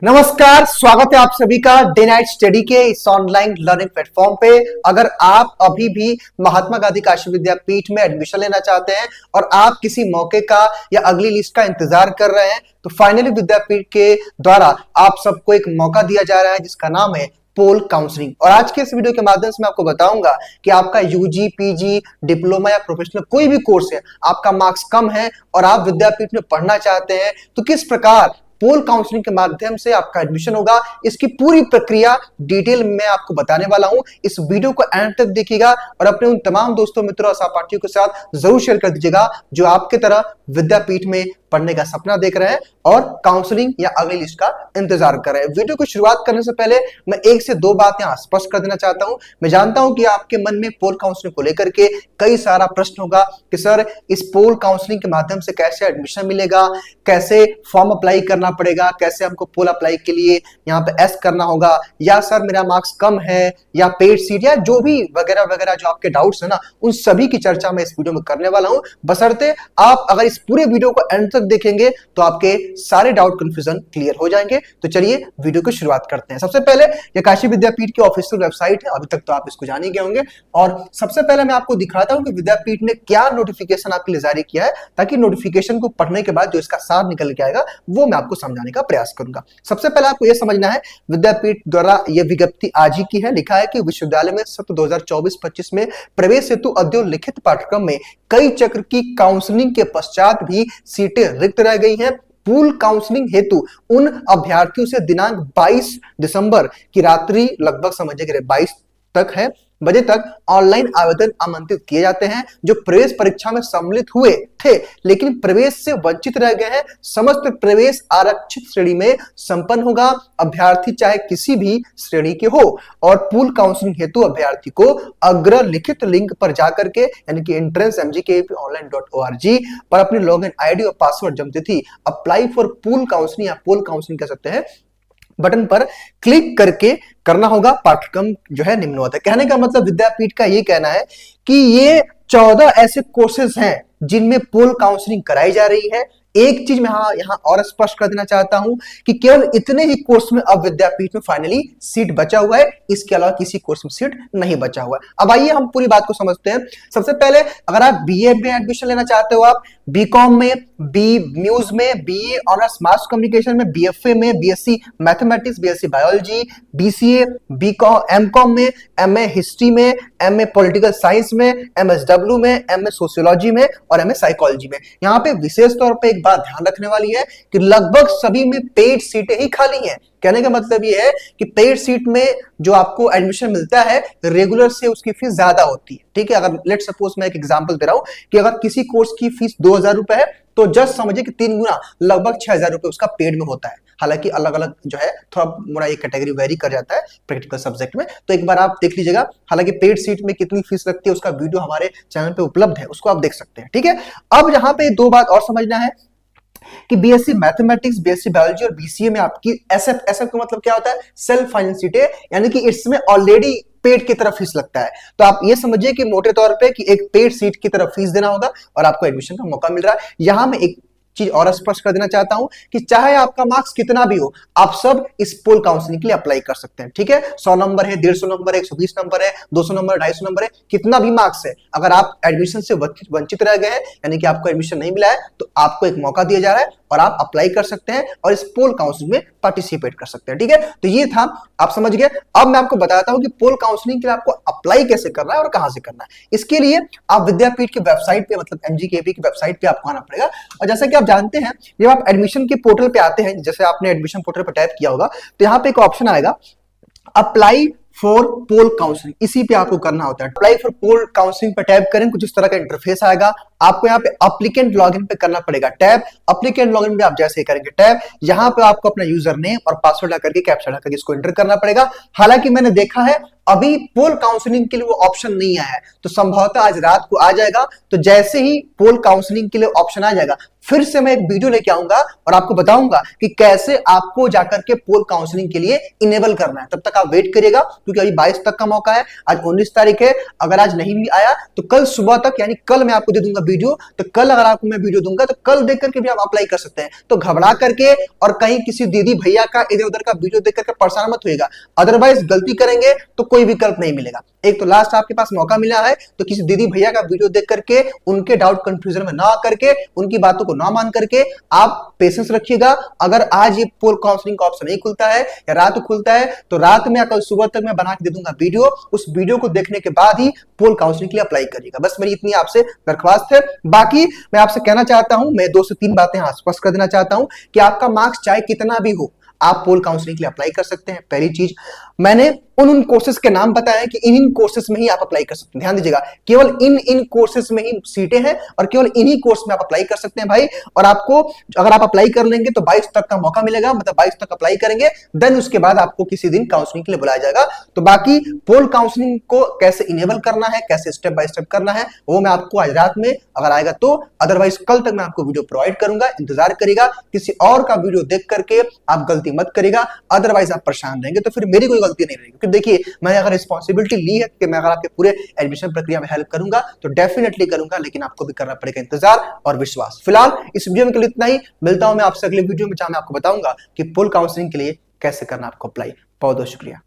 नमस्कार, स्वागत है आप सभी का डे नाइट स्टडी के इस ऑनलाइन लर्निंग प्लेटफॉर्म पे। अगर आप अभी भी महात्मा गांधी काशी विद्यापीठ में एडमिशन लेना चाहते हैं और आप किसी मौके का या अगली लिस्ट का इंतजार कर रहे हैं, तो फाइनली विद्यापीठ के द्वारा आप सबको एक मौका दिया जा रहा है जिसका नाम है पोल काउंसलिंग। और आज के इस वीडियो के माध्यम से मैं आपको बताऊंगा कि आपका यूजी, पीजी, डिप्लोमा या प्रोफेशनल कोई भी कोर्स है, आपका मार्क्स कम है और आप विद्यापीठ में पढ़ना चाहते हैं, तो किस प्रकार पोल काउंसलिंग के माध्यम से आपका एडमिशन होगा, इसकी पूरी प्रक्रिया डिटेल में आपको बताने वाला हूं। इस वीडियो को एंड तक देखिएगा और अपने उन तमाम दोस्तों, मित्रों और सहपाठियों के साथ जरूर शेयर कर दीजिएगा जो आपके तरह विद्यापीठ में पढ़ने का सपना देख रहे हैं और काउंसलिंग या अगली लिस्ट का इंतजार कर रहे हैं। वीडियो को शुरुआत करने से पहले मैं एक से दो बात यहां स्पष्ट कर देना चाहता हूं। मैं जानता हूं कि आपके मन में पोल काउंसलिंग को लेकर के कई सारा प्रश्न होगा कि सर इस पोल काउंसलिंग के माध्यम से कैसे एडमिशन मिलेगा, कैसे फॉर्म अप्लाई करना पड़ेगा, कैसे हमको पोल अप्लाई के लिए यहाँ पे एस करना होगा, या सर मेरा मार्क्स कम है, या पेड सीट, या जो भी वगैरह वगैरह जो आपके डाउट्स है ना, उन सभी की चर्चा मैं इस वीडियो में करने वाला हूं। बशर्ते आप अगर इस पूरे वीडियो को एंड तक देखेंगे तो आपके सारे डाउट कंफ्यूजन क्लियर हो जाएंगे। तो चलिए वीडियो की शुरुआत करते हैं। सबसे पहले ये काशी विद्यापीठ की ऑफिशियल वेबसाइट है, अभी तक तो आप इसको जान ही गए होंगे। और सबसे पहले मैं आपको दिखाता हूं कि विद्यापीठ ने क्या नोटिफिकेशन आपके लिए जारी किया है, ताकि नोटिफिकेशन को पढ़ने के बाद जो इसका सार निकल के आएगा वो मैं आपको समझाने का प्रयास करूंगा। सबसे पहले आपको यह समझना है, विद्यापीठ द्वारा यह विज्ञप्ति आज ही की है। लिखा है कि विश्वविद्यालय में सत्र 2024-25 में प्रवेश हेतु अद्यतन लिखित पाठ्यक्रम में कई चक्र की काउंसलिंग के पश्चात भी सीटें रिक्त रह गई हैं। पूल काउंसलिंग हेतु उन अभ्यर्थियों से दिनांक 22 दिसंबर की रात्रि, लगभग समझिए 22 तक है बजे तक ऑनलाइन आवेदन आमंत्रित किए जाते हैं जो प्रवेश परीक्षा में सम्मिलित हुए थे लेकिन प्रवेश से वंचित रह गए हैं। समस्त प्रवेश आरक्षित श्रेणी में संपन्न होगा, अभ्यर्थी चाहे किसी भी श्रेणी के हो। और पूल काउंसलिंग हेतु अभ्यर्थी को अग्रलिखित लिंक पर जाकर के यानी कि entrancemgkponline.org पर अपनी लॉगिन आईडी और पासवर्ड जम तिथि अप्लाई फॉर पूल काउंसलिंग या पोल काउंसलिंग कह सकते हैं बटन पर क्लिक करके करना होगा। पाठ्यक्रम जो है निम्नवत है। कहने का मतलब विद्यापीठ का ये कहना है कि ये 14 ऐसे कोर्सेज हैं जिनमें पोल काउंसलिंग कराई जा रही है। एक चीज मैं यहां और स्पष्ट कर देना चाहता हूं कि केवल इतने ही कोर्स में अब विद्यापीठ में फाइनली सीट बचा हुआ है, इसके अलावा किसी कोर्स में सीट नहीं बचा हुआ है। अब आइए हम पूरी बात को समझते हैं। सबसे पहले अगर आप बीए में एडमिशन लेना चाहते हो, आप बीकॉम में, बी म्यूज में, बीए ऑनर्स मास कम्युनिकेशन में, बीएफए में, BSc mathematics, BSc biology, BCA, BCom, MCom में, एमए हिस्ट्री में, एमए पॉलिटिकल साइंस में, एमएसडब्ल्यू में, एमए सोशियोलॉजी में और एमए साइकोलॉजी में। यहाँ पे विशेष तौर पे एक बात ध्यान रखने वाली है कि लगभग सभी में पेड सीटें ही खाली हैं। कहने का मतलब ये है कि पेड सीट में जो आपको एडमिशन मिलता है रेगुलर से उसकी फीस ज्यादा होती है। ठीक है, अगर लेट सपोज मैं एक एग्जांपल दे रहा हूं कि अगर किसी कोर्स की फीस 2000 रुपए है तो जस्ट समझिए कि 3 गुना लगभग 6000 रुपए उसका पेड में होता है। हालांकि अलग अलग जो है थोड़ा मोड़ा ये कैटेगरी वेरी कर जाता है प्रैक्टिकल सब्जेक्ट में, तो एक बार आप देख लीजिएगा। हालांकि पेड सीट में कितनी फीस लगती है उसका वीडियो हमारे चैनल पे उपलब्ध है, उसको आप देख सकते हैं। ठीक है, अब यहाँ पे दो बात और समझना है कि बीएससी मैथमेटिक्स, बीएससी बायोलॉजी और बीसीए में आपकी एसएफ का मतलब क्या होता है, सेल्फ फाइनेंस सीटें, यानी कि इसमें ऑलरेडी पेड की तरफ फीस लगता है। तो आप ये समझिए कि मोटे तौर पे कि एक पेड सीट की तरफ फीस देना होगा और आपको एडमिशन का मौका मिल रहा है। यहां मैं एक चीज और स्पष्ट कर देना चाहता हूं कि चाहे आपका मार्क्स कितना भी हो, आप सब इस पोल काउंसलिंग के लिए अप्लाई कर सकते हैं। ठीक है, 100 नंबर है, 150 नंबर है, 120 नंबर है, 200 नंबर, 250 नंबर है, कितना भी मार्क्स है, अगर आप एडमिशन से वंचित रह गए हैं यानी कि आपको एडमिशन नहीं मिला है, तो आपको एक मौका दिया जा रहा है और आप अप्लाई कर सकते हैं और इस पोल काउंसलिंग में पार्टिसिपेट कर सकते हैं। ठीक है, तो ये था, आप समझ गए। अब मैं आपको बताता हूं कि पोल काउंसलिंग के लिए आपको अप्लाई कैसे करना है और कहां से करना है। इसके लिए आप विद्यापीठ की वेबसाइट पे, मतलब एमजीकेपी की वेबसाइट पे आपको आना पड़ेगा। और जैसा कि आप जानते हैं, जब आप एडमिशन के पोर्टल पे आते हैं, जैसे आपने एडमिशन पोर्टल पे टाइप किया होगा, तो यहाँ पे एक ऑप्शन आएगा अप्लाई फॉर पोल काउंसलिंग, इसी पे आपको करना होता है। अप्लाई फॉर पोल काउंसलिंग पे टैप करें, कुछ इस तरह का इंटरफेस आएगा। आपको यहाँ पे एप्लीकेंट लॉगिन पे करना पड़ेगा टैब। एप्लीकेंट लॉगिन पे आप जैसे ही करेंगे टैब, यहाँ पे आपको अपना यूजर नेम और पासवर्ड आकर के कैप्चा आकर के इसको एंटर करना पड़ेगा। हालांकि मैंने देखा है अभी पोल काउंसलिंग के लिए वो ऑप्शन नहीं आया है, तो संभवतः आज रात को आ जाएगा। तो जैसे ही पोल काउंसलिंग के लिए ऑप्शन आ जाएगा, फिर से मैं एक वीडियो लेके आऊंगा और आपको बताऊंगा कि कैसे आपको जाकर के पोल काउंसलिंग के लिए इनेबल करना है। तब तक आप वेट करिएगा, क्योंकि अभी 22 तक का मौका है, आज 19 तारीख है। अगर आज नहीं भी आया तो कल सुबह तक, यानी कल मैं आपको दे दूंगा वीडियो, तो कल अगर आपको मैं वीडियो दूंगा तो कल देख करके भी आप अप्लाई कर सकते हैं। तो घबरा करके और कहीं किसी दीदी भैया का इधर उधर का वीडियो देख करके परेशान मत होइएगा, अदरवाइज गलती करेंगे तो कोई विकल्प नहीं मिलेगा। एक तो लास्ट आपके पास मौका मिला है, तो किसी दीदी भैया का वीडियो देख करके उनके डाउट कंफ्यूजन में ना आकर के, उनकी बातों को ना मान करके आप पेशेंस रखिएगा। अगर आज ये पोल काउंसलिंग का ऑप्शन नहीं खुलता है या रात को खुलता है, तो रात में या कल सुबह तक मैं बना के दे दूंगा वीडियो। उस वीडियो को देखने के बाद ही पोल काउंसलिंग के लिए अप्लाई करिएगा। बस मेरी इतनी आपसे दरख्वास्त है। बाकी मैं आपसे कहना चाहता हूं, मैं 2 से 3 बातें स्पष्ट कर देना चाहता हूं कि आपका मार्क्स चाहे कितना भी हो, आप पोल काउंसलिंग के लिए अप्लाई कर सकते हैं। पहली चीज, मैंने उन कोर्सेज के नाम बताया कि इन कोर्सेज में ही आप अप्लाई कर सकते हैं। ध्यान दीजिएगा, केवल इन कोर्सेज में ही सीटें हैं और केवल इन्हीं कोर्स में आप अप्लाई कर सकते हैं भाई। और आपको अगर आप अप्लाई कर लेंगे तो 22 तक का मौका मिलेगा, मतलब 22 तक अप्लाई करेंगे, देन उसके बाद आपको किसी दिन काउंसलिंग के लिए बुलाया जाएगा। तो बाकी पोल काउंसलिंग को कैसे इनेबल करना है, कैसे स्टेप बाय स्टेप करना है, वो मैं आपको आज रात में अगर आएगा तो, अदरवाइज कल तक मैं आपको वीडियो प्रोवाइड करूंगा। इंतजार करिएगा, किसी और का वीडियो देख करके आप गलती मत करिएगा, अदरवाइज आप परेशान रहेंगे तो फिर मेरी कोई गलती नहीं रहेगी। क्योंकि देखिए, मैं अगर रिस्पॉन्सिबिलिटी ली है कि मैं अगर आपके पूरे एडमिशन प्रक्रिया में हेल्प करूंगा तो डेफिनेटली करूंगा, लेकिन आपको भी करना पड़ेगा इंतजार और विश्वास। फिलहाल इस वीडियो में के लिए इतना ही, मिलता हूं मैं आपसे अगले वीडियो में, जहां मैं आपको बताऊंगा कि पोल काउंसलिंग के लिए कैसे करना आपको अप्लाई। बहुत बहुत शुक्रिया।